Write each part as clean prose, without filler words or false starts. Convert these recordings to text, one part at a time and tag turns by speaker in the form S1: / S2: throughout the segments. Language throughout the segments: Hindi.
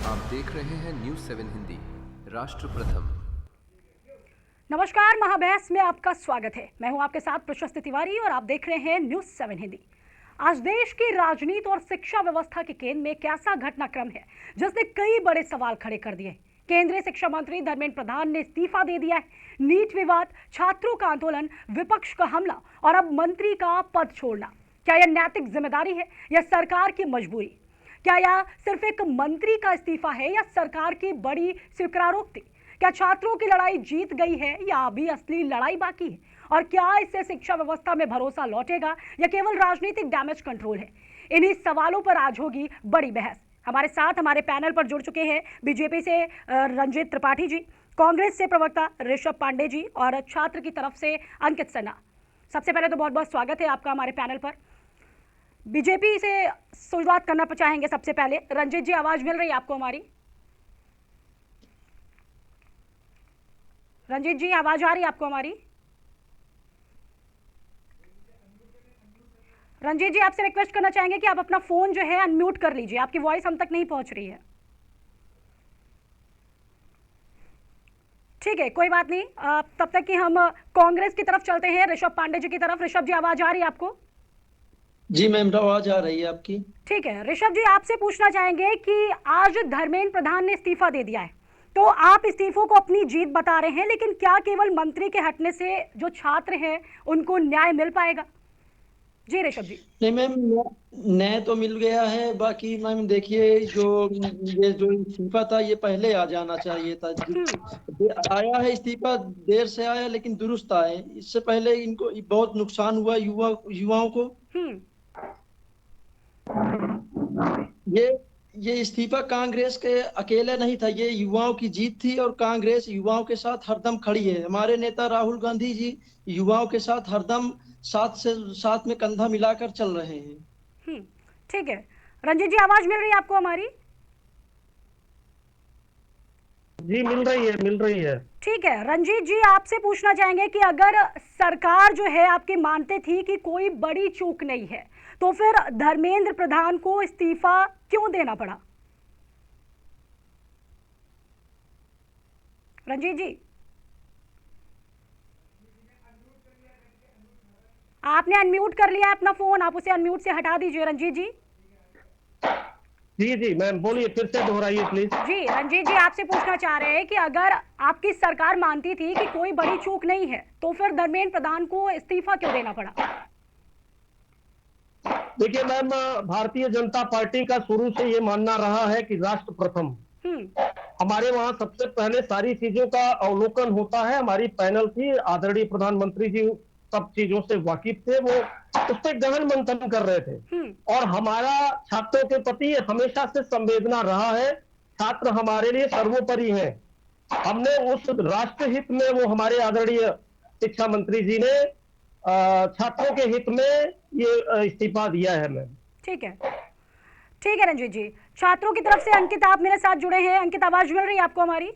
S1: आप देख रहे हैं न्यूज 7 हिंदी। राष्ट्र प्रथम।
S2: नमस्कार, महाबहस में आपका स्वागत है। मैं हूं आपके साथ प्रशस्ति तिवारी और आप देख रहे हैं न्यूज 7 हिंदी। आज देश की राजनीति और शिक्षा व्यवस्था के केंद्र में एक ऐसा घटनाक्रम है जिसने कई बड़े सवाल खड़े कर दिए। केंद्रीय शिक्षा मंत्री धर्मेंद्र प्रधान ने इस्तीफा दे दिया है। नीट विवाद, छात्रों का आंदोलन, विपक्ष का हमला और अब मंत्री का पद छोड़ना, क्या यह नैतिक जिम्मेदारी है या सरकार की मजबूरी? क्या यह सिर्फ एक मंत्री का इस्तीफा है या सरकार की बड़ी स्वीकारोक्ति? क्या छात्रों की लड़ाई जीत गई है या अभी असली लड़ाई बाकी है? और क्या इससे शिक्षा व्यवस्था में भरोसा लौटेगा या केवल राजनीतिक डैमेज कंट्रोल है? इन्हीं सवालों पर आज होगी बड़ी बहस। हमारे साथ हमारे पैनल पर जुड़ चुके हैं बीजेपी से रंजीत त्रिपाठी जी, कांग्रेस से प्रवक्ता ऋषभ पांडे जी और छात्र की तरफ से अंकित सिन्हा। सबसे पहले तो बहुत बहुत स्वागत है आपका हमारे पैनल पर। बीजेपी से शुरुआत करना चाहेंगे सबसे पहले। रंजीत जी, आवाज मिल रही है आपको हमारी? रंजीत जी, आवाज आ रही है आपको हमारी? रंजीत जी, आपसे रिक्वेस्ट करना चाहेंगे कि आप अपना फोन जो है अनम्यूट कर लीजिए, आपकी वॉइस हम तक नहीं पहुंच रही है। ठीक है, कोई बात नहीं। तब तक कि हम कांग्रेस की तरफ चलते हैं, ऋषभ पांडे जी की तरफ। ऋषभ जी, आवाज आ रही है आपको?
S3: जी मैम, आवाज आ रही है आपकी।
S2: ठीक है ऋषभ जी, आपसे पूछना चाहेंगे कि आज धर्मेंद्र प्रधान ने इस्तीफा दे दिया है, तो आप इस्तीफों को अपनी जीत बता रहे हैं, लेकिन क्या केवल मंत्री के हटने से जो छात्र हैं उनको न्याय मिल पाएगा? जी ऋषभ जी।
S3: नहीं मैम, न्याय तो मिल गया है। बाकी मैम देखिए, ये जो इस्तीफा था ये पहले आ जाना चाहिए था। आया है इस्तीफा, देर से आया लेकिन दुरुस्त आए। इससे पहले इनको बहुत नुकसान हुआ युवाओं को।
S2: हम्म।
S3: ये ये इस्तीफा कांग्रेस के अकेले नहीं था, ये युवाओं की जीत थी और कांग्रेस युवाओं के साथ हरदम खड़ी है। हमारे नेता राहुल गांधी जी युवाओं के साथ हरदम साथ में कंधा मिलाकर चल रहे हैं।
S2: ठीक है रंजीत जी, आवाज मिल रही है आपको हमारी?
S4: जी मिल रही है।
S2: ठीक है रंजीत जी, आपसे पूछना चाहेंगे कि अगर सरकार जो है आपकी मानते थी कि कोई बड़ी चूक नहीं है, तो फिर धर्मेंद्र प्रधान को इस्तीफा क्यों देना पड़ा? रंजीत जी, आपने अनम्यूट कर लिया है अपना फोन, आप उसे अनम्यूट से हटा दीजिए। रंजीत जी।
S4: जी मैम, बोलिए, फिर से दोहराइए प्लीज।
S2: जी रंजीत जी, आपसे पूछना चाह रहे हैं कि अगर आपकी सरकार मानती थी कि कोई बड़ी चूक नहीं है, तो फिर धर्मेंद्र प्रधान को इस्तीफा क्यों देना पड़ा?
S4: देखिए मैम, भारतीय जनता पार्टी का शुरू से ये मानना रहा है कि राष्ट्र प्रथम। हमारे वहां सबसे पहले सारी चीजों का अवलोकन होता है। हमारी पैनल थी, आदरणीय प्रधानमंत्री जी सब चीजों से वाकिफ थे, वो उस पर गहन मंथन कर रहे थे। और हमारा छात्रों के प्रति हमेशा से संवेदना रहा है। छात्र हमारे लिए सर्वोपरि है। हमने उस राष्ट्र हित में, वो हमारे आदरणीय शिक्षा मंत्री जी ने छात्रों के हित में ये इस्तीफा दिया है मैम।
S2: ठीक है, ठीक है रंजीत जी। छात्रों की तरफ से अंकित, आप मेरे साथ जुड़े हैं। अंकित, आवाज मिल रही है आपको हमारी?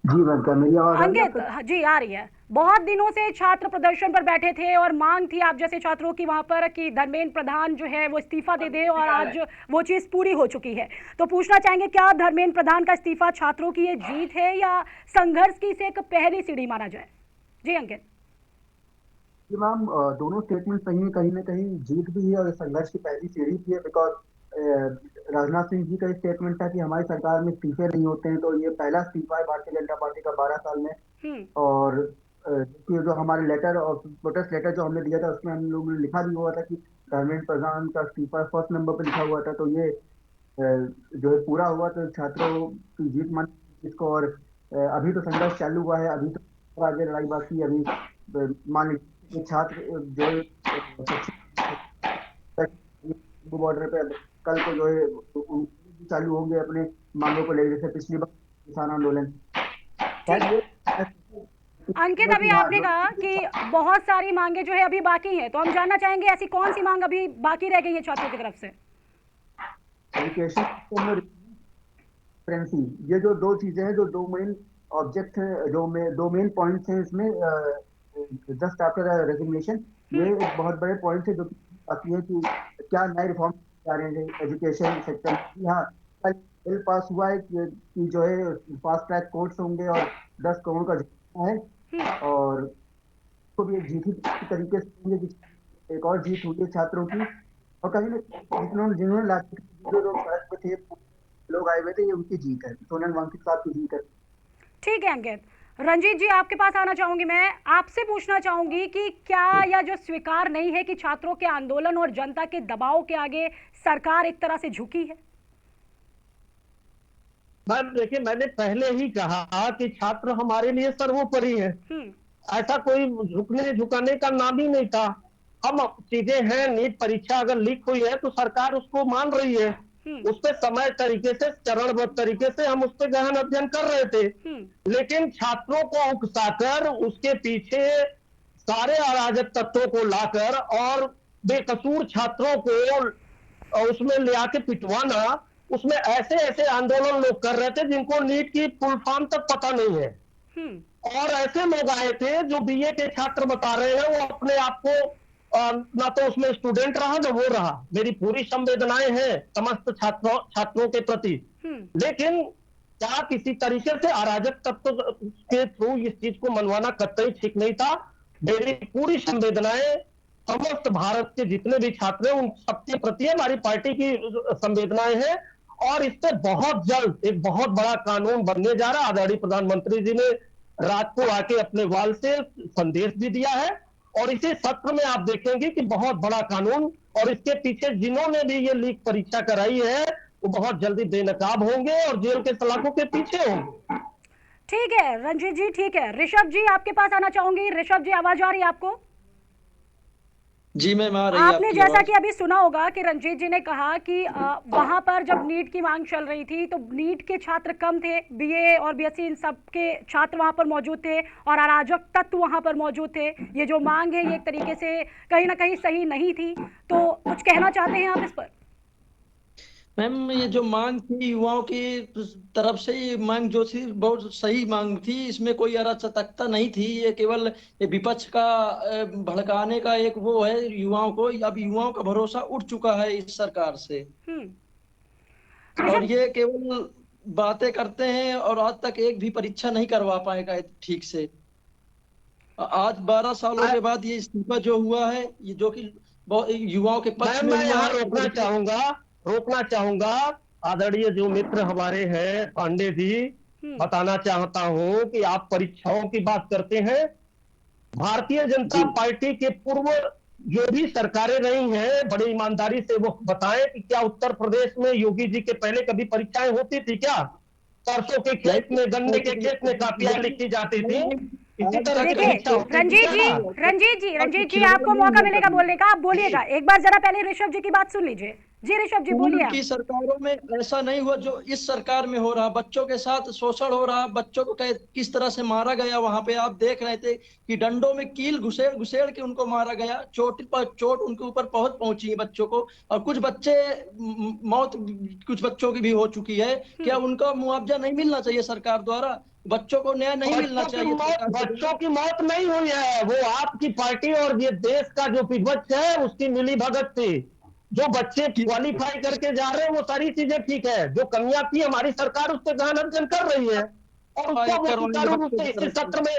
S5: जी मैम, क्या मेरी आवाज आ रही है
S2: अंकित
S5: आपको?
S2: जी, आ रही है। बहुत दिनों से छात्र प्रदर्शन पर बैठे थे और मांग थी आप जैसे छात्रों की वहां पर कि धर्मेंद्र प्रधान जो है वो इस्तीफा दे दे, और आज वो चीज पूरी हो चुकी है। तो पूछना चाहेंगे, क्या धर्मेंद्र प्रधान का इस्तीफा छात्रों की ये जीत है या संघर्ष की इसे एक पहली सीढ़ी माना जाए? जी अंकित।
S5: जी मैम, दोनों स्टेटमेंट सही है। कहीं ना कहीं जीत भी है और संघर्ष की पहली सीढ़ी भी है। बिकॉज राजनाथ सिंह जी का स्टेटमेंट था कि हमारी सरकार में इस्तीफे नहीं होते हैं, तो ये पहला इस्तीफा है भारतीय जनता पार्टी का 12 साल में। और देखिए, जो हमारे लेटर और प्रोटेस्ट लेटर जो हमने दिया था उसमें हम लोगों ने लिखा भी हुआ था कि धर्मेंद्र प्रधान का इस्तीफा फर्स्ट नंबर पर लिखा हुआ था। तो ये जो है पूरा हुआ, तो छात्रों की जीत मान इसको। और अभी तो संघर्ष चालू हुआ है, अभी तो आगे लड़ाई बाकी है। अभी मान लीजिए छात्र जो बॉर्डर पे कल को जो है चालू होंगे अपने मांगों को लेकर, जैसे पिछली बार किसान आंदोलन।
S2: ठीक है अंकित, अभी
S5: हाँ,
S2: आपने कहा कि बहुत सारी मांगे जो है अभी बाकी हैं, तो हम जानना चाहेंगे ऐसी कौन सी मांग अभी बाकी रह गई है छात्रों की तरफ से?
S5: एजुकेशन, ये जो दो चीजें हैं, जो दो मेन ऑब्जेक्ट हैं, दो मेन पॉइंट्स हैं इसमें। जस्ट आफ्टर रेजिग्नेशन ये एक बहुत बड़े पॉइंट है जो बाकी है कि क्या नए रिफॉर्म आ रहे हैं एजुकेशन सेक्टर में। हाँ, बिल पास हुआ है कि जो है फास्ट ट्रैक कोर्ट्स होंगे और 10 करोड़ का जुर्माना है, और को भी एक जीत ही तरीके से होंगे कि एक और जीत हुई है छात्रों की। और कहीं ना जिन्होंने जिन्होंने लाठी जो लोग सड़क पे थे, लोग आए हुए थे, ये उनकी जीत है, सोनल वांगचुक साहब की जीत है।
S2: ठीक है अंकित। रंजीत जी आपके पास आना चाहूंगी, मैं आपसे पूछना चाहूंगी कि क्या यह जो स्वीकार नहीं है कि छात्रों के आंदोलन और जनता के दबाव के आगे सरकार एक तरह से झुकी है?
S4: मैम देखिए, मैंने पहले ही कहा कि छात्र हमारे लिए सर्वोपरि है। ऐसा कोई झुकने झुकाने का नाम ही नहीं था। हम चीजें हैं, नीट परीक्षा अगर लीक हुई है तो सरकार उसको मान रही है, उस पर समय तरीके से, चरणबद्ध तरीके से हम उस पर गहन अध्ययन कर रहे थे। लेकिन छात्रों को उकसाकर उसके पीछे सारे अराजक तत्वों को लाकर और बेकसूर छात्रों को उसमें ले आके पिटवाना, उसमें ऐसे ऐसे आंदोलन लोग कर रहे थे जिनको नीट की फुल फॉर्म तक पता नहीं है। और ऐसे लोग आए थे जो बीए के छात्र बता रहे हैं, वो अपने आप को ना तो उसमें स्टूडेंट रहा ना वो रहा। मेरी पूरी संवेदनाएं हैं समस्त छात्रों के प्रति, लेकिन क्या किसी तरीके से अराजक तत्व के थ्रू इस चीज को मनवाना कतई ठीक नहीं था। मेरी पूरी संवेदनाएं समस्त भारत के जितने भी छात्र हैं उन सबके प्रति हमारी पार्टी की संवेदनाएं हैं। और इससे बहुत जल्द एक बहुत बड़ा कानून बनने जा रहा है। आदरणीय प्रधानमंत्री जी ने रात को आके अपने वाल से संदेश भी दिया है, और इसी सत्र में आप देखेंगे कि बहुत बड़ा कानून, और इसके पीछे जिन्होंने भी ये लीक परीक्षा कराई है वो बहुत जल्दी बेनकाब होंगे और जेल के सलाखों के पीछे होंगे।
S2: ठीक है रंजीत जी, ठीक है। ऋषभ जी आपके पास आना चाहूंगी। ऋषभ जी आवाज आ रही है आपको?
S3: जी मैम आ रही है
S2: आपने जैसा कि अभी सुना होगा कि रंजीत जी ने कहा कि वहां पर जब नीट की मांग चल रही थी तो नीट के छात्र कम थे, बीए और बीएससी इन सब के छात्र वहां पर मौजूद थे और अराजक तत्व वहां पर मौजूद थे। ये जो मांग है ये एक तरीके से कहीं ना कहीं सही नहीं थी, तो कुछ कहना चाहते हैं आप इस पर?
S3: मैम ये जो मांग थी युवाओं की तरफ से, ये मांग जो थी बहुत सही मांग थी, इसमें कोई अराजकता नहीं थी। ये केवल ये विपक्ष का भड़काने का एक वो है युवाओं को। अब युवाओं का भरोसा उठ चुका है इस सरकार से, और ये केवल बातें करते हैं और आज तक एक भी परीक्षा नहीं करवा पाएगा ठीक से। आज 12 सालों के बाद ये इस्तीफा जो हुआ है, ये जो कि युवाओं के पक्ष में हुआ है।
S4: रोकना चाहूंगा आदरणीय जो मित्र हमारे हैं पांडे जी, बताना चाहता हूं कि आप परीक्षाओं की बात करते हैं। भारतीय जनता पार्टी के पूर्व जो भी सरकारें रही हैं, बड़ी ईमानदारी से वो बताएं कि क्या उत्तर प्रदेश में योगी जी के पहले कभी परीक्षाएं होती थी क्या? सरसों के खेत में, गन्ने के खेत में कापियां लिखी जाती थी। इसी तरह की परीक्षा होती थी।
S2: रंजीत जी आपको मौका मिलेगा बोलने का, आप बोलिएगा। एक बार जरा पहले ऋषभ जी की बात सुन लीजिए। जी ऋषभ जी बोलिए।
S3: की सरकारों में ऐसा नहीं हुआ जो इस सरकार में हो रहा। बच्चों के साथ शोषण हो रहा, बच्चों को किस तरह से मारा गया। वहां पे आप देख रहे थे कि डंडों में कील घुसेड़ घुसेड़ के उनको मारा गया। चोट पर चोट उनके ऊपर पहुंची है बच्चों को, और कुछ बच्चे मौत कुछ बच्चों की भी हो चुकी है। क्या उनका मुआवजा नहीं मिलना चाहिए सरकार द्वारा? बच्चों को न्याय नहीं मिलना चाहिए?
S4: बच्चों की मौत नहीं हुई है, वो आपकी पार्टी और ये देश का जो विपक्ष है उसकी मिली भगत थी। जो बच्चे क्वालिफाई करके जा रहे हैं वो सारी चीजें ठीक है, जो कमियां थी हमारी सरकार उस पर गहन अध्ययन कर रही है और उसको सुचारू रूप से इस सत्र में।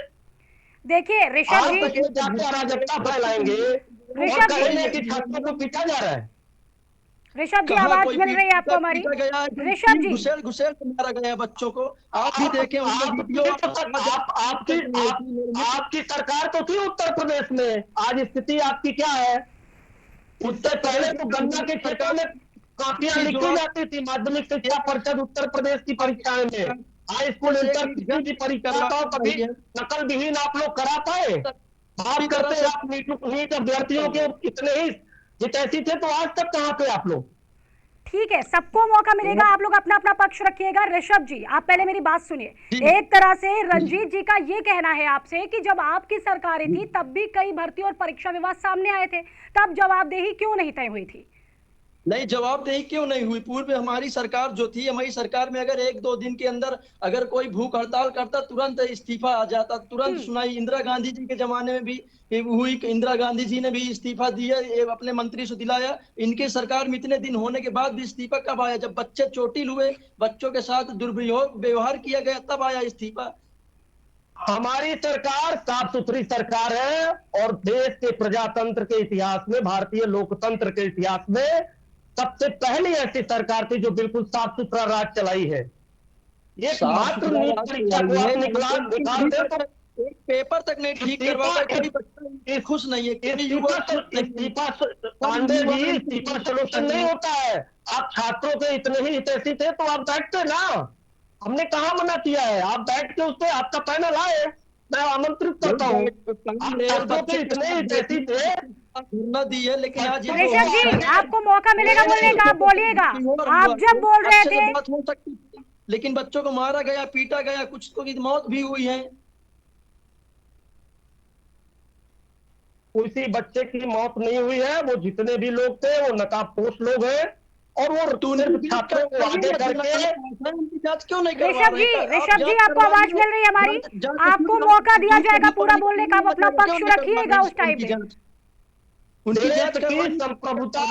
S2: देखिए ऋषभ जी
S4: अराजकता फैलाएंगे और कहेंगे कि छात्रों को पीटा जा रहा है।
S2: ऋषभ जी आवाज मिल रही है आपको हमारी? ऋषभ जी
S3: घुसेड़ के मारा गया बच्चों को, आप भी देखें
S4: आपकी सरकार तो थी उत्तर प्रदेश में, आज स्थिति आपकी क्या है? उससे पहले तो गन्ना के क्षेत्र में कापियां लिखी जाती थी। माध्यमिक शिक्षा परिषद उत्तर प्रदेश की परीक्षाएं में, हाई स्कूल इंटर की परीक्षा का कभी नकल विहीन आप लोग करा पाए? बात करते हैं आप नीट अभ्यर्थियों के इतने ही जितैसी थे, तो आज तक कहाँ थे आप लोग?
S2: ठीक है, सबको मौका मिलेगा, आप लोग अपना अपना पक्ष रखिएगा। ऋषभ जी आप पहले मेरी बात सुनिए। एक तरह से रंजीत जी का ये कहना है आपसे कि जब आपकी सरकारें थी तब भी कई भर्ती और परीक्षा विवाद सामने आए थे, तब जवाबदेही क्यों नहीं तय हुई थी?
S3: नहीं, जवाबदेही क्यों नहीं हुई? पूर्व हमारी सरकार जो थी, हमारी सरकार में अगर 1-2 दिन के अंदर अगर कोई भूख हड़ताल करता, तुरंत इस्तीफा आ जाता, तुरंत सुनाई। इंदिरा गांधी जी के जमाने में भी ये हुई, इंदिरा गांधी जी ने भी इस्तीफा दिया, ये अपने मंत्री से दिलाया। इनके सरकार में इतने दिन होने के बाद भी इस्तीफा कब आया? जब बच्चे चोटिल हुए, बच्चों के साथ दुर्व्यवहार किया गया, तब आया इस्तीफा।
S4: हमारी सरकार साफ सुथरी सरकार है, और देश के प्रजातंत्र के इतिहास में, भारतीय लोकतंत्र के इतिहास में सबसे पहली ऐसी सरकार थी जो बिल्कुल साफ सुथरा राज चलाई है। ये मात्र नीट परीक्षा को आप निकालते तो
S3: एक पेपर तक नहीं ठीक करवा पाए, कोई बच्चा खुश नहीं है, कोई युवा
S4: इस्तीफा पांडे जी, इस्तीफा सोल्यूशन नहीं होता है। आप छात्रों के इतने ही हितैषी थे तो आप बैठते ना, हमने कहा मना किया है? आप बैठ के उससे आपका पैनल आए, मैं आमंत्रित करता हूँ। छात्रों के इतने हितैषी थे
S3: न दी है, लेकिन आज
S2: ऋषभ जी आपको मौका मिलेगा बोलने का, आप बोलिएगा। आप जब बोल रहे थे
S3: बात हो सकती थी, लेकिन बच्चों को मारा गया, पीटा गया, कुछ की मौत भी हुई है।
S4: किसी बच्चे की मौत नहीं हुई है। वो जितने भी लोग थे वो नकाबपोश लोग हैं, और वो सिर्फ छात्रों को आगे करके।
S3: जांच क्यों नहीं करवा रहे?
S2: ऋषभ जी आपको आवाज मिल रही है हमारी? आपको मौका दिया जाएगा पूरा बोलने का, आप अपना पक्ष रखिएगा उस टाइम पे।
S3: उनकी जांच
S4: की संप्रभुता,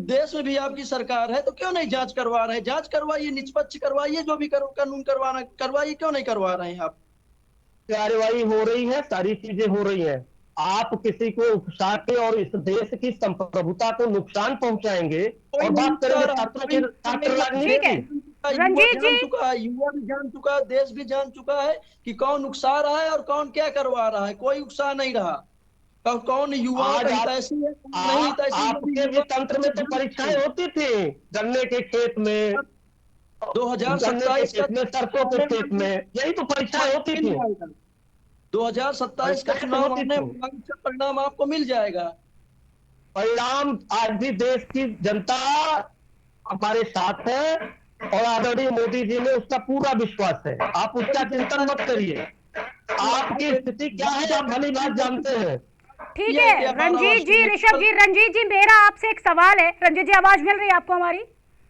S3: देश में भी आपकी सरकार है, तो क्यों नहीं जांच करवा रहे? जांच करवाइए, निष्पक्ष करवाइए, जो भी कानून करवाना करवाइए, क्यों नहीं करवा रहे हैं आप?
S4: कार्यवाही हो रही है, सारी चीजें हो रही हैं। आप किसी को उकसा के और इस देश की संप्रभुता को नुकसान पहुंचाएंगे और बात करेंगे छात्र राजनीति।
S2: रंजीत जी,
S3: युवा भी जान चुका है, देश भी जान चुका है कि कौन उकसा रहा है और कौन क्या करवा रहा है। कोई उकसा नहीं रहा, कौन युवा हितैषी है, नहीं हितैषी।
S4: आपके भी तंत्र में तो परीक्षाएं होती थी, गन्ने के खेत में,
S3: 2027
S4: में, सरसों के खेत में, यही तो परीक्षाएं होती थी।
S3: 2027 का चुनाव होने, परिणाम आपको मिल जाएगा।
S4: परिणाम आज भी देश की जनता हमारे साथ है, और आदरणीय मोदी जी में उसका पूरा विश्वास है। आप उसका चिंतन मत करिए। आपकी स्थिति क्या है आप भली बात जानते हैं।
S2: ठीक है रंजीत जी, ऋषभ जी, रंजीत जी मेरा आपसे एक सवाल है। रंजीत जी आवाज मिल रही है आपको हमारी?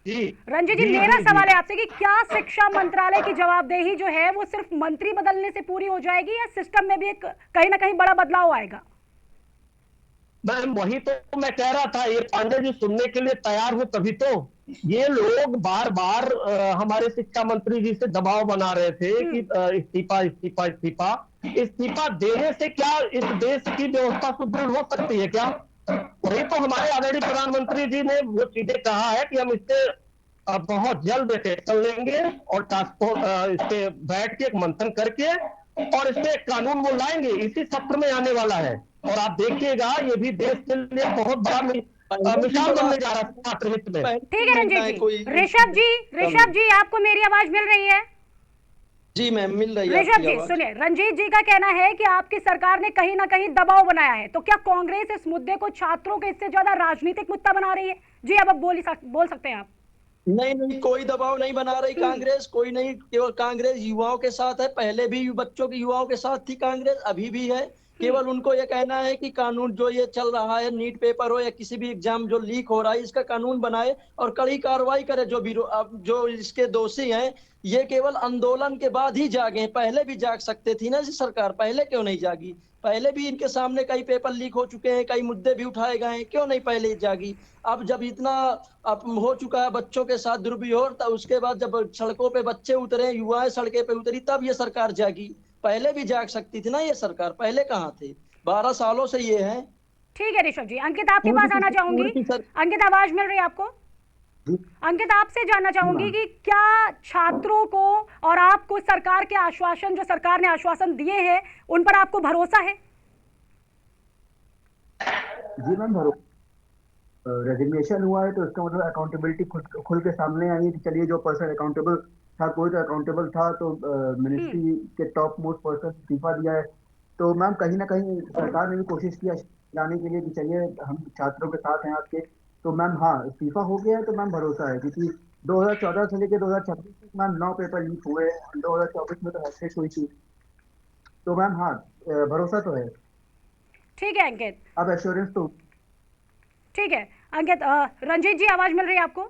S4: जी
S2: रंजीत जी, मेरा सवाल है आपसे कि क्या शिक्षा मंत्रालय की जवाबदेही जो है वो सिर्फ मंत्री बदलने से पूरी हो जाएगी, या सिस्टम में भी एक कहीं ना कहीं बड़ा बदलाव आएगा?
S4: मैम वही तो मैं कह रहा था, ये पांडे जी सुनने के लिए तैयार हो तभी तो। ये लोग बार बार हमारे शिक्षा मंत्री जी से दबाव बना रहे थे कि इस्तीफा इस्तीफा इस्तीफा। इस्तीफा देने से क्या इस देश की व्यवस्था सुदृढ़ हो सकती है क्या? वही तो हमारे आदरणीय प्रधानमंत्री जी ने वो चीजें कहा है कि हम इससे बहुत जल्द एक्शन लेंगे, और टास्क फोर्स इस पे बैठ के एक मंथन करके और इस पे कानून वो लाएंगे, इसी सत्र में आने वाला है। और आप देखिएगा ये भी देश के लिए बहुत बड़ा मिसाल बनने जा रहा है छात्र हित में।
S2: ठीक है रंजीत जी। ऋषभ जी आपको मेरी आवाज मिल रही है?
S3: जी मैम मिल रही है।
S2: ऋषभ जी सुनिए, रंजीत जी का कहना है कि आपकी सरकार ने कहीं ना कहीं दबाव बनाया है, तो क्या कांग्रेस इस मुद्दे को छात्रों के इससे ज्यादा राजनीतिक मुद्दा बना रही है? जी अब बोल सकते हैं आप।
S3: नहीं, कोई दबाव नहीं बना रही कांग्रेस, कोई नहीं। केवल कांग्रेस युवाओं के साथ है, पहले भी बच्चों की युवाओं के साथ थी कांग्रेस, अभी भी है। केवल उनको ये कहना है कि कानून जो ये चल रहा है, नीट पेपर हो या किसी भी एग्जाम जो लीक हो रहा है, इसका कानून बनाए और कड़ी कार्रवाई करे। जो इसके दोषी हैं, ये केवल आंदोलन के बाद ही जागे, पहले भी जाग सकते थी ना जी सरकार, पहले क्यों नहीं जागी? पहले भी इनके सामने कई पेपर लीक हो चुके हैं, कई मुद्दे भी उठाए गए हैं, क्यों नहीं पहले जागी? अब जब इतना हो चुका है बच्चों के साथ दुर्व्यवहार, तब उसके बाद जब सड़कों पे बच्चे उतरे, युवाएं सड़कें पे उतरी, तब ये सरकार जागी। पहले भी जाग सकती थी ना ये सरकार, पहले कहाँ थे? 12 सालों से ये है।
S2: ठीक है ऋषभ जी। अंकित आपके पास आना चाहूंगी। अंकित आवाज मिल रही है आपको? अंकित आपसे जानना चाहूंगी कि क्या छात्रों को और आपको सरकार के आश्वासन, जो सरकार ने आश्वासन दिए हैं, उन पर आपको भरोसा है?
S5: जी मैम भरोसा। रेजिग्नेशन हुआ है तो इसका मतलब अकाउंटेबिलिटी खुल के सामने आई है कि चलिए जो पर्सन अकाउंटेबल था, कोई तो अकाउंटेबल था, तो मिनिस्ट्री के टॉप मोस्ट पर्सन इस्तीफा दिया है। तो मैम कहीं ना कहीं सरकार ने भी कोशिश किया लाने के लिए कि चलिए हम छात्रों के साथ हैं आपके। तो मैम हाँ, इस्तीफा हो गया है तो मैम भरोसा है, क्योंकि 2014 से लेकर 2026 तक मैम 9 पेपर लीक हुए। 2024 में तो हैट्रिक हुई थी। तो मैम हाँ, भरोसा तो है।
S2: ठीक है अंकित,
S5: अब एश्योरेंस तो
S2: ठीक है अंकित। रंजीत जी आवाज मिल रही है आपको?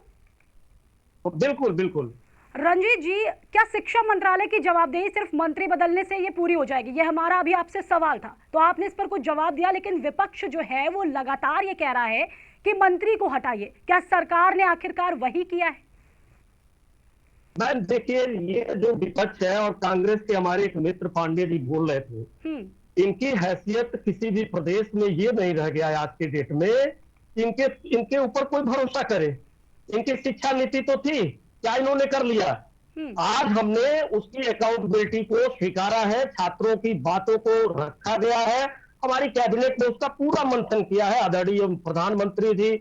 S4: बिल्कुल बिल्कुल।
S2: रंजीत जी, क्या शिक्षा मंत्रालय की जवाबदेही सिर्फ मंत्री बदलने से ये पूरी हो जाएगी? ये हमारा अभी आपसे सवाल था, तो आपने इस पर कुछ जवाब दिया, लेकिन विपक्ष जो है वो लगातार ये कह रहा है कि मंत्री को हटाइए। क्या सरकार ने आखिरकार वही किया है?
S4: मैम देखिए, ये जो विपक्ष है और कांग्रेस के हमारे एक मित्र पांडे जी बोल रहे थे, इनकी हैसियत किसी भी प्रदेश में ये नहीं रह गया है आज के डेट में, इनके ऊपर कोई भरोसा करे। इनकी शिक्षा नीति तो थी, क्या इन्होंने कर लिया? आज हमने उसकी अकाउंटेबिलिटी को स्वीकारा है, छात्रों की बातों को रखा गया है, हमारी कैबिनेट ने उसका पूरा मंथन किया है, आदरणीय प्रधानमंत्री जी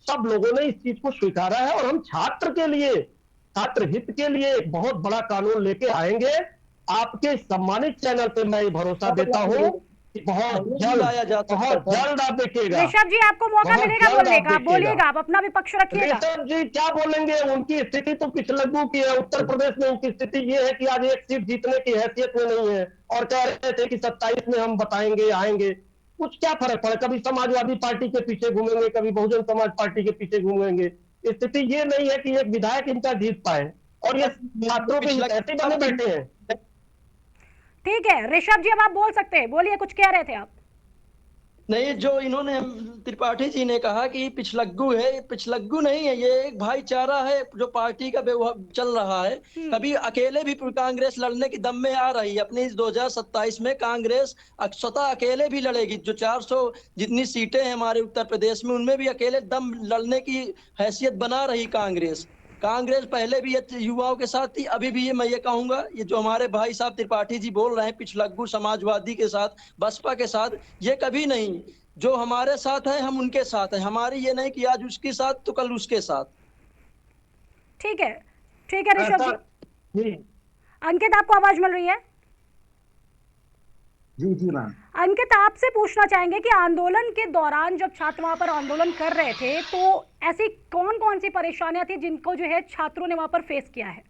S4: सब लोगों ने इस चीज को स्वीकारा है, और हम छात्र के लिए, छात्र हित के लिए एक बहुत बड़ा कानून लेके आएंगे। आपके सम्मानित चैनल पे मैं ये भरोसा देता हूँ कि बहुत जल्द आप देखिएगा।
S2: ऋषभ जी आपको मौका मिलेगा बोलने का, आप बोलिएगा, आप अपना भी पक्ष रखिएगा।
S4: ऋषभ जी क्या बोलेंगे? उनकी स्थिति तो पिछलग्गू की है। उत्तर प्रदेश में उनकी स्थिति ये है कि आज एक सीट जीतने की हैसियत में नहीं है, और कह रहे थे कि 27 में हम बताएंगे आएंगे। कुछ क्या फर्क पड़ा? कभी समाजवादी पार्टी के पीछे घूमेंगे, कभी बहुजन समाज पार्टी के पीछे घूमेंगे। स्थिति ये नहीं है कि एक विधायक इनका जीत पाए, और ये छात्रों के ऐसे बने बैठे हैं।
S2: ठीक है ऋषभ जी, अब आप बोल सकते हैं, बोलिए, कुछ कह रहे थे आप।
S3: नहीं, जो इन्होंने त्रिपाठी जी ने कहा कि पिछलग्गू है, पिछलग्गू नहीं है, ये एक भाईचारा है जो पार्टी का चल रहा है। कभी अकेले भी कांग्रेस लड़ने की दम में आ रही है। अपनी 2027 में कांग्रेस स्वतः अकेले भी लड़ेगी। जो 400 जितनी सीटें हैं हमारे उत्तर प्रदेश में, उनमें भी अकेले दम लड़ने की हैसियत बना रही कांग्रेस। कांग्रेस पहले भी युवाओं के साथ थी, अभी भी ये मैं ये कहूंगा, ये जो हमारे भाई साहब त्रिपाठी जी बोल रहे हैं पिछलग्गू समाजवादी के साथ, बसपा के साथ, ये कभी नहीं। जो हमारे साथ है हम उनके साथ है। हमारी ये नहीं कि आज उसके साथ तो कल उसके साथ।
S2: ठीक है ऋषभ जी। अंकित आपको आवाज मिल रही है?
S5: जी जी मैम।
S2: अंकित आपसे पूछना चाहेंगे कि आंदोलन के दौरान जब छात्र वहां पर आंदोलन कर रहे थे, तो ऐसी कौन कौन सी परेशानियां थी जिनको जो है छात्रों ने वहां पर फेस किया है?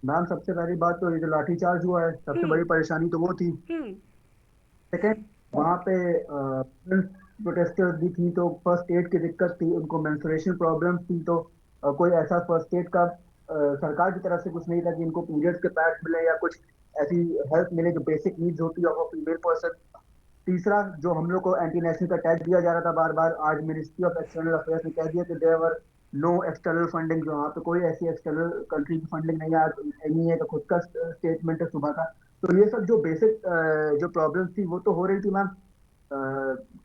S5: मैम सबसे पहली बात तो ये जो लाठीचार्ज हुआ है, सबसे बड़ी परेशानी तो वो थी। सेकंड, वहाँ पे प्रोटेस्टर्स भी थी, तो फर्स्ट एड की दिक्कत थी, उनको मेंस्ट्रुएशन प्रॉब्लम्स थी, तो कोई ऐसा फर्स्ट एड का सरकार की तरफ से कुछ नहीं था कि इनको पीरियड्स के पैड्स मिले या कुछ ऐसी हेल्प मिले जो बेसिक नीड्स होती है ऑफ अ फीमेल पर्सन। तीसरा, जो हम लोग को एंटी नेशनल का टैग दिया जा रहा था बार बार, आज मिनिस्ट्री ऑफ एक्सटर्नल अफेयर्स ने कह दिया कि देयर नो एक्सटर्नल फंडिंग, जो वहाँ पे कोई ऐसी एक्सटर्नल कंट्री की फंडिंग नहीं है, नहीं है, तो खुद का स्टेटमेंट है सुबह का। तो ये सब जो बेसिक जो प्रॉब्लम्स थी वो तो हो रही थी मैम।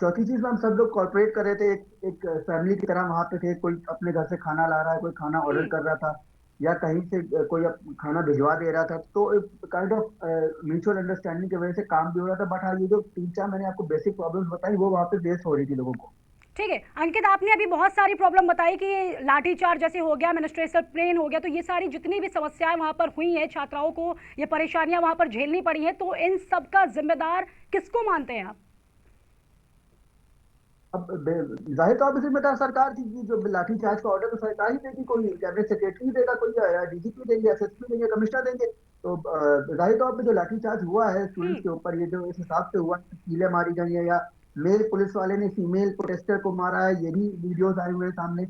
S5: चौथी चीज मैम, सब लोग कॉर्पोरेट कर रहे थे, एक फैमिली की तरह वहाँ पे थे। कोई अपने घर से खाना ला रहा है, कोई खाना ऑर्डर कर रहा था, या कहीं से कोई खाना भिजवा दे रहा था, तो एक काइंड ऑफ म्यूचुअल अंडरस्टैंडिंग की वजह से काम भी हो रहा था। बट हाँ, ये जो 3-4 मैंने आपको बेसिक प्रॉब्लम्स बताई वो वहाँ पे फेस हो रही थी लोगों को।
S2: ठीक है अंकित, आपने अभी बहुत सारी प्रॉब्लम बताई कि लाठीचार्ज जैसे हो गया, मेनिस्ट्रेशन प्लेन हो गया, तो ये सारी जितनी भी समस्याएं वहां पर हुई हैं, छात्राओं को ये परेशानियां वहां पर झेलनी पड़ी हैं, तो इन सब का जिम्मेदार किसको मानते हैं आप?
S5: अब जाहिर तौर पर जिम्मेदार सरकार थी। जो लाठीचार्ज का ऑर्डर तो सरकार ही देगी, कोई कैबिनेट सेक्रेटरी देगा, कोई डीजीपी देंगे, एसएसपी देंगे, कमिश्नर देंगे। तो जाहिर तौर पे जो लाठीचार्ज हुआ है स्टूडेंट्स के ऊपर, ये जो इस हिसाब से हुआ, कीलें मारी गई है या मेल पुलिस वाले ने फीमेल प्रोटेस्टर को मारा है, ये भी वीडियोस आए हुए सामने।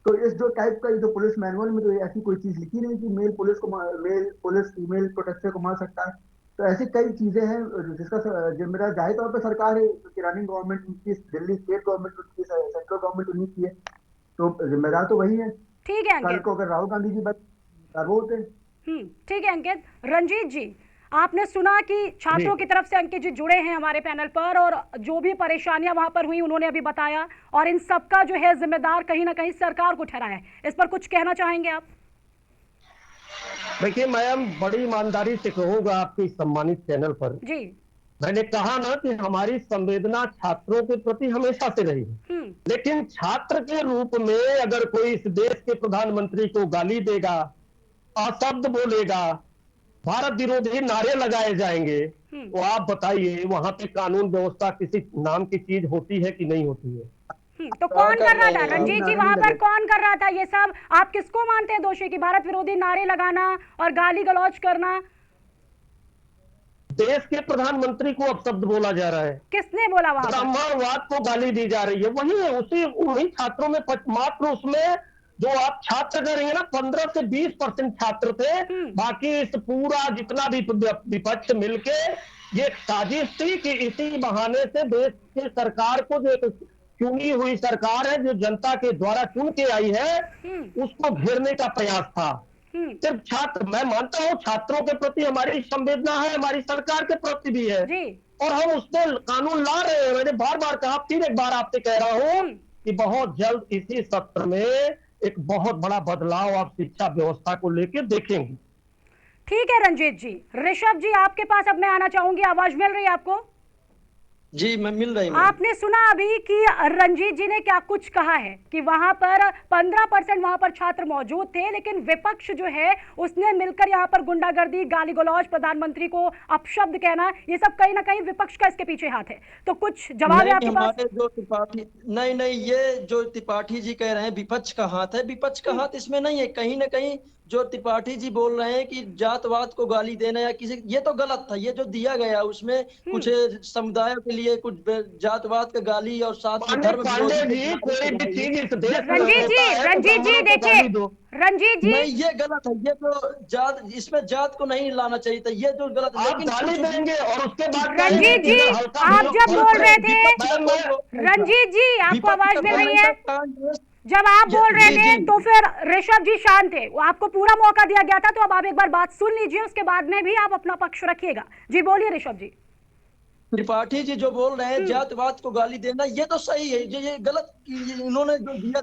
S5: तो इस जो टाइप का जो पुलिस मैनुअल में तो ऐसी कोई चीज लिखी नहीं कि मेल पुलिस फीमेल प्रोटेस्टर को मार सकता है। तो ऐसी कई चीजें हैं जिसका जिम्मेदार जाहिर तौर पर सरकार है, रनिंग गवर्नमेंट उनकी, दिल्ली स्टेट गवर्नमेंट उनकी, सेंट्रल गवर्नमेंट उन्हीं की है, तो जिम्मेदार तो वही है।
S2: ठीक है
S5: कल को अगर राहुल गांधी जी वो होते।
S2: ठीक है अंकित। रंजीत जी, आपने सुना कि छात्रों की तरफ से अंकित जी जुड़े हैं हमारे पैनल पर, और जो भी परेशानियां वहां पर हुई उन्होंने अभी बताया, और इन सबका जो है जिम्मेदार कहीं ना कहीं सरकार को ठहराया है। इस पर कुछ कहना चाहेंगे आप?
S4: देखिए मैम, बड़ी ईमानदारी से कहूंगा आपके सम्मानित चैनल पर
S2: जी,
S4: मैंने कहा ना कि हमारी संवेदना छात्रों के प्रति हमेशा से रही है, लेकिन छात्र के रूप में अगर कोई इस देश के प्रधानमंत्री को गाली देगा, अशब्द बोलेगा, भारत विरोधी नारे लगाए जाएंगे, तो आप बताइए वहां पे कानून व्यवस्था किसी नाम की चीज होती है कि नहीं होती है?
S2: तो कौन कर रहा था रंजीत जी वहां पर, कौन कर रहा था ये सब? आप किसको मानते हैं दोषी, की भारत विरोधी नारे लगाना और गाली गलौज करना?
S4: देश के प्रधानमंत्री को अपशब्द बोला जा रहा है।
S2: किसने बोला वहां पर?
S4: ब्राह्मणवाद को गाली दी जा रही है। वही छात्रों में मात्र उसमें जो आप छात्र करेंगे ना 15 से 20% छात्र थे, बाकी इस पूरा जितना भी विपक्ष मिलके ये साजिश थी कि इसी बहाने से देश की सरकार को, जो चुनी हुई सरकार है, जो जनता के द्वारा चुन के आई है, उसको घेरने का प्रयास था। सिर्फ छात्र, मैं मानता हूं छात्रों के प्रति हमारी संवेदना है, हमारी सरकार के प्रति भी है, और हम उससे कानून ला रहे हैं। मैंने बार बार कहा, फिर एक बार आपसे कह रहा हूं कि बहुत जल्द इसी सत्र में एक बहुत बड़ा बदलाव आप शिक्षा व्यवस्था को लेकर देखेंगे।
S2: ठीक है रंजीत जी। ऋषभ जी, आपके पास अब मैं आना चाहूंगी। आवाज मिल रही है आपको?
S3: जी, मैं मिल रही हूँ।
S2: आपने सुना अभी कि रंजीत जी ने क्या कुछ कहा है कि वहां पर 15% वहां पर छात्र मौजूद थे, लेकिन विपक्ष जो है उसने मिलकर यहां पर गुंडागर्दी, गाली गलौज, प्रधानमंत्री को अपशब्द कहना, ये सब कहीं ना कहीं विपक्ष का इसके पीछे हाथ है। तो कुछ जवाब है आपके पास?
S3: जो त्रिपाठी, नहीं, ये जो त्रिपाठी जी कह रहे हैं विपक्ष का हाथ है, विपक्ष का हाथ इसमें नहीं है। कहीं ना कहीं जो त्रिपाठी जी बोल रहे हैं कि जातवाद को गाली देना या किसी, ये तो गलत था। ये जो दिया गया उसमें कुछ समुदायों के लिए कुछ जातवाद का गाली और साथ में धर्म
S2: रंजीत जी देखिए, रंजीत जी
S3: नहीं, ये गलत है। ये तो इसमें जात को नहीं लाना चाहिए था, ये जो गलत है। लेकिन
S4: देंगे और उसके बाद
S2: रंजीत जी आप जब बोल रहे थे, रंजीत जी आपको आवाज मिल रही है? जब आप बोल रहे थे तो फिर ऋषभ जी शांत थे, वो आपको पूरा मौका दिया गया था। तो अब आप एक बार बात सुन लीजिए, उसके बाद में भी आप अपना पक्ष रखिएगा। जी बोलिए ऋषभ जी।
S3: त्रिपाठी जी जो बोल रहे हैं जातवाद को गाली देना, ये तो सही है। ये गलत, इन्होंने जो दिया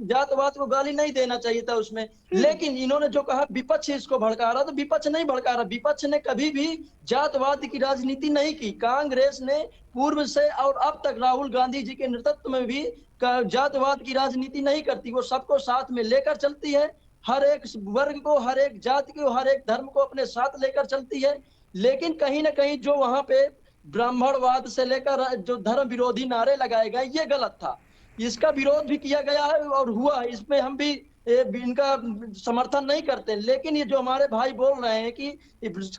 S3: जातवाद को गाली नहीं देना चाहिए था उसमें। लेकिन इन्होंने जो कहा विपक्ष इसको भड़का रहा, तो विपक्ष नहीं भड़का रहा। विपक्ष ने कभी भी जातवाद की राजनीति नहीं की। कांग्रेस ने पूर्व से और अब तक राहुल गांधी जी के नेतृत्व में भी जातवाद की राजनीति नहीं करती। वो सबको साथ में लेकर चलती है, हर एक वर्ग को, हर एक जाति को, हर एक धर्म को अपने साथ लेकर चलती है। लेकिन कहीं ना कहीं जो वहां पे ब्राह्मणवाद से लेकर जो धर्म विरोधी नारे लगाए गए, ये गलत था। इसका विरोध भी किया गया है और हुआ है। इसमें हम भी इनका समर्थन नहीं करते। लेकिन ये जो हमारे भाई बोल रहे हैं कि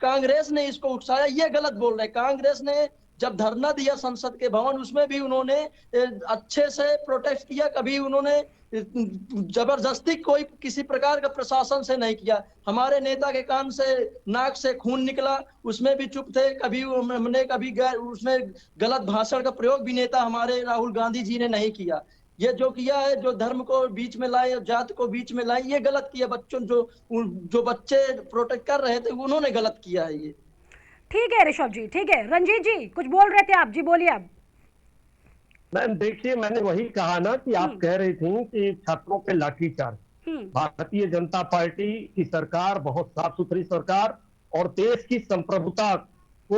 S3: कांग्रेस ने इसको उकसाया, ये गलत बोल रहे हैं। कांग्रेस ने जब धरना दिया संसद के भवन, उसमें भी उन्होंने अच्छे से प्रोटेस्ट किया। कभी उन्होंने जबरदस्ती कोई किसी प्रकार का प्रशासन से नहीं किया। हमारे नेता के कान से, नाक से खून निकला, उसमें भी चुप थे। कभी हमने उसमें गलत भाषण का प्रयोग भी नेता हमारे राहुल गांधी जी ने नहीं किया। ये जो किया है, जो धर्म को बीच में लाए, जात को बीच में लाए, ये गलत किया। बच्चों जो बच्चे प्रोटेस्ट कर रहे थे, उन्होंने गलत किया है ये।
S2: ठीक है ऋषभ जी, ठीक है। रंजीत जी कुछ बोल रहे थे आप, जी बोलिए अब।
S4: मैम देखिए, मैंने वही कहा ना कि आप कह रही थी कि छात्रों पे लाठीचार्ज। भारतीय जनता पार्टी की सरकार बहुत साफ सुथरी सरकार और देश की संप्रभुता को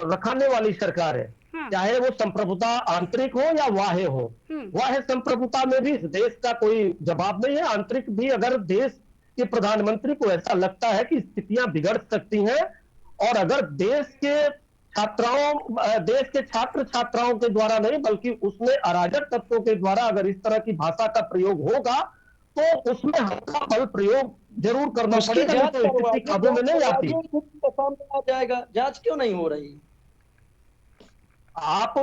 S4: रखाने वाली सरकार है। चाहे वो संप्रभुता आंतरिक हो या बाह्य हो। बाह्य संप्रभुता में भी देश का कोई जवाब नहीं है। आंतरिक भी अगर देश के प्रधानमंत्री को ऐसा लगता है कि स्थितियां बिगड़ सकती हैं, और अगर देश के छात्र छात्राओं के द्वारा नहीं बल्कि उसमें अराजक तत्वों के द्वारा अगर इस तरह की भाषा का प्रयोग होगा, तो उसमें हल्का बल प्रयोग जरूर करना पड़ेगा। तो स्थिति काबू में नहीं आती।
S3: जाएगा, जांच क्यों नहीं हो रही?
S4: आप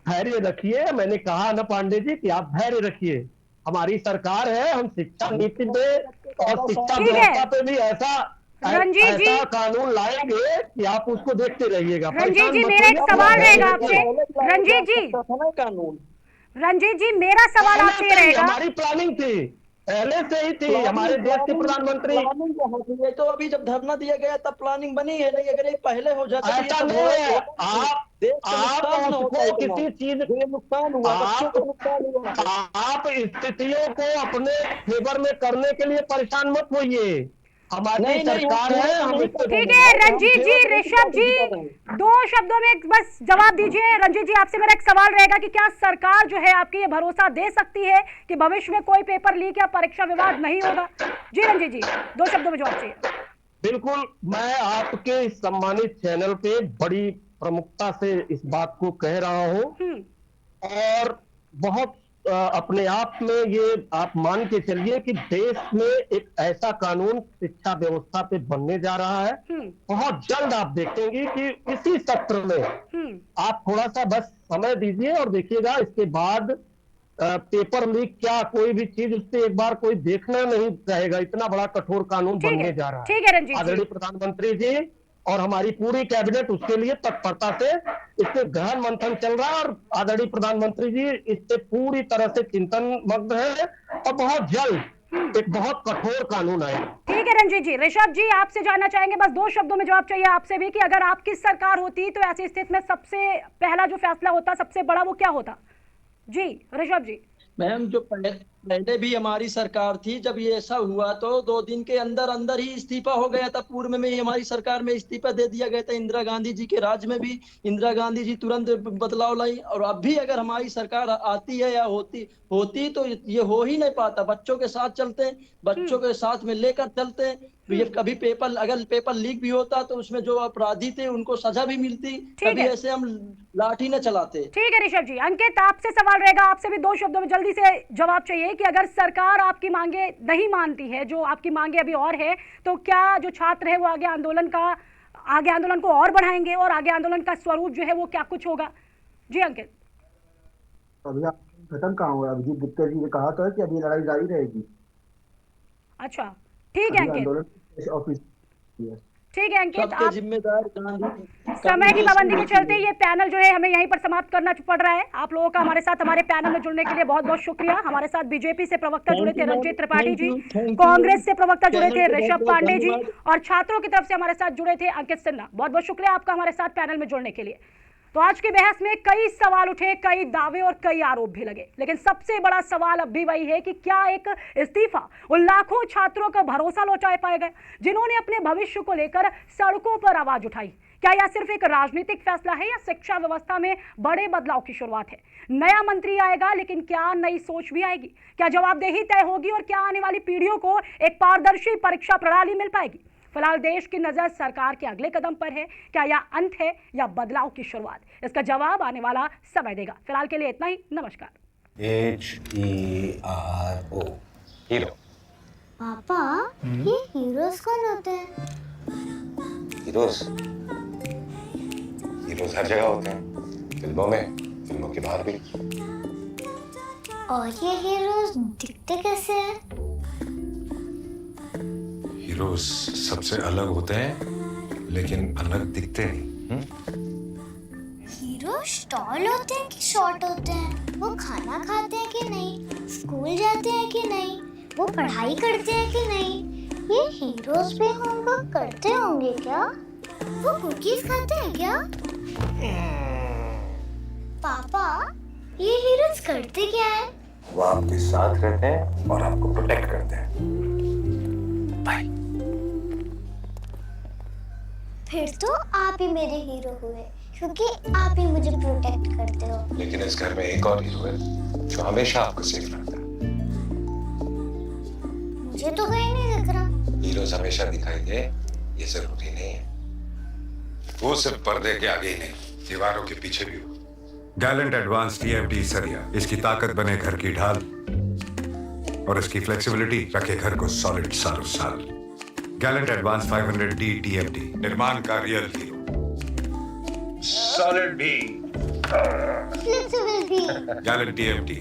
S4: धैर्य रखिए। मैंने कहा ना पांडे जी कि आप धैर्य रखिए। हमारी सरकार है, हम शिक्षा नीति पे और शिक्षा व्यवस्था पे भी ऐसा कानून लाएंगे कि आप उसको देखते रहिएगा।
S2: रंजीत जी मेरा एक सवाल रहेगा आपसे। रंजीत जी मेरा सवाल आपसे रहेगा।
S4: हमारी प्लानिंग थी, पहले से ही थी। हमारे देश के प्रधानमंत्री
S3: तो अभी जब धरना दिया गया तब प्लानिंग बनी है। नहीं, अगर ये पहले हो जाता
S4: ऐसा नहीं है। आप उसको किसी चीज
S3: नुकसान हुआ,
S4: आप स्थितियों को अपने फेवर में करने के लिए परेशान मत होइए। हमारी सरकार है।
S2: ठीक है रंजीत जी, ऋषभ जी 2 शब्दों में बस जवाब दीजिए। रंजीत जी आपसे मेरा एक सवाल रहेगा कि क्या सरकार जो है आपकी ये भरोसा दे सकती है कि भविष्य में कोई पेपर लीक या परीक्षा विवाद नहीं होगा? जी रंजीत जी 2 शब्दों में जवाब चाहिए।
S4: बिल्कुल, मैं आपके सम्मानित चैनल पे बड़ी प्रमुखता से इस बात को कह रहा हूं और बहुत अपने आप में ये आप मान के चलिए कि देश में एक ऐसा कानून शिक्षा व्यवस्था पे बनने जा रहा है। बहुत जल्द आप देखेंगे कि इसी सत्र में आप थोड़ा सा बस समय दीजिए और देखिएगा, इसके बाद पेपर लीक क्या कोई भी चीज उससे एक बार कोई देखना नहीं चाहेगा। इतना बड़ा कठोर कानून बनने जा रहा
S2: ठीक है रंजीत जी।
S4: आदरणीय प्रधानमंत्री जी और हमारी पूरी कैबिनेट उसके लिए तत्परता से इस पे गहन मंथन चल रहा है और आदरणीय प्रधानमंत्री जी इस पे पूरी तरह से चिंतन मग्न है और बहुत जल्द एक बहुत कठोर कानून आएगा।
S2: ठीक है रंजीत जी। ऋषभ जी, आपसे जानना चाहेंगे, बस 2 शब्दों में जवाब चाहिए आपसे भी, कि अगर आपकी सरकार होती तो ऐसी स्थिति में सबसे पहला जो फैसला होता, सबसे बड़ा, वो क्या होता? जी ऋषभ जी।
S3: मैम, जो पहले भी हमारी सरकार थी, जब ये ऐसा हुआ तो 2 दिन के अंदर अंदर ही इस्तीफा हो गया था। पूर्व में ही हमारी सरकार में इस्तीफा दे दिया गया था। इंदिरा गांधी जी के राज में भी इंदिरा गांधी जी तुरंत बदलाव लाई, और अब भी अगर हमारी सरकार आती है या होती तो ये हो ही नहीं पाता। बच्चों के साथ चलते हैं, बच्चों के साथ में लेकर चलते हैं। ये कभी अगर पेपर लीक भी होता तो उसमें जो अपराधी थे उनको सजा भी मिलती। कभी ऐसे हम लाठी न चलाते।
S2: ठीक है ऋषभ जी। अंकित, आपसे सवाल रहेगा, आपसे भी 2 शब्दों में जल्दी से जवाब चाहिए कि अगर सरकार आपकी मांगे नहीं मानती है, जो आपकी मांगे अभी और है, तो क्या जो छात्र है वो आगे आंदोलन को और बढ़ाएंगे, और आगे आंदोलन का स्वरूप जो है वो क्या कुछ होगा? जी अंकित।
S5: अभी आप खत्म कहाँ हुआ? अभिजीत गुप्ता जी ने कहा था कि अभी लड़ाई जारी रहेगी।
S2: अच्छा, ठीक है अंकित। ठीक है अंकित, आप
S3: जिम्मेदार
S2: समय की पाबंदी के चलते ये पैनल जो है हमें यहीं पर समाप्त करना पड़ रहा है। आप लोगों का हमारे साथ हमारे पैनल में जुड़ने के लिए बहुत बहुत शुक्रिया। हमारे साथ बीजेपी से प्रवक्ता जुड़े थे रंजीत त्रिपाठी जी, कांग्रेस से प्रवक्ता जुड़े थे ऋषभ पांडे जी, और छात्रों की तरफ से हमारे साथ जुड़े थे अंकित सिन्हा। बहुत बहुत शुक्रिया आपका हमारे साथ पैनल में जुड़ने के लिए। तो आज की बहस में कई सवाल उठे, कई दावे और कई आरोप भी लगे, लेकिन सबसे बड़ा सवाल अब भी वही है कि क्या एक इस्तीफा उन लाखों छात्रों का भरोसा लौटा पाएगा जिन्होंने अपने भविष्य को लेकर सड़कों पर आवाज उठाई? क्या यह सिर्फ एक राजनीतिक फैसला है या शिक्षा व्यवस्था में बड़े बदलाव की शुरुआत है? नया मंत्री आएगा, लेकिन क्या नई सोच भी आएगी? क्या जवाबदेही तय होगी, और क्या आने वाली पीढ़ियों को एक पारदर्शी परीक्षा प्रणाली मिल पाएगी? फिलहाल देश की नजर सरकार के अगले कदम पर है। क्या यह अंत है या बदलाव की शुरुआत? इसका जवाब आने वाला समय देगा। फिलहाल के लिए इतना ही। नमस्कार।
S6: HERO hero.
S7: पापा, ये हीरोज कौन होते हैं?
S6: हीरोज हर जगह होते हैं, फिल्मों में, फिल्मों के बाहर भी।
S7: और ये हीरोज दिखते कैसे हैं?
S6: हीरोज सबसे अलग होते हैं, लेकिन अलग दिखते नहीं।
S7: हीरोज टॉल होते हैं कि शॉर्ट होते हैं? वो खाना खाते हैं कि नहीं? स्कूल जाते हैं कि नहीं? वो पढ़ाई करते हैं कि नहीं? ये हीरोज भी होमवर्क करते होंगे क्या? वो कुकीज खाते हैं क्या? पापा, ये हीरोज करते क्या है?
S6: वो आपके साथ रहते हैं और आपको प्रोटेक्ट करते हैं। बाय।
S7: फिर तो आप ही मेरे हीरो हुए, क्योंकि आप ही मुझे प्रोटेक्ट करते हो।
S6: लेकिन इस घर में एक और हीरो है जो हमेशा आपको सेफ रखता है।
S7: मुझे तो कहीं नहीं दिख रहा।
S6: हीरोज हमेशा दिखाई दे ये जरूरी नहीं है। वो सिर्फ पर्दे के आगे ही नहीं, दीवारों के पीछे भी हो।
S8: गैलेंट एडवांस TFT सरिया, इसकी ताकत बने घर की ढाल, और इसकी फ्लेक्सिबिलिटी रखे घर को सॉलिड सालों साल। गैलेंट एडवांस 500D TFT, निर्माण का रियल हीरो।
S6: सॉलिड भी,
S7: फ्लेक्सिबल भी।
S8: Gallant TFT।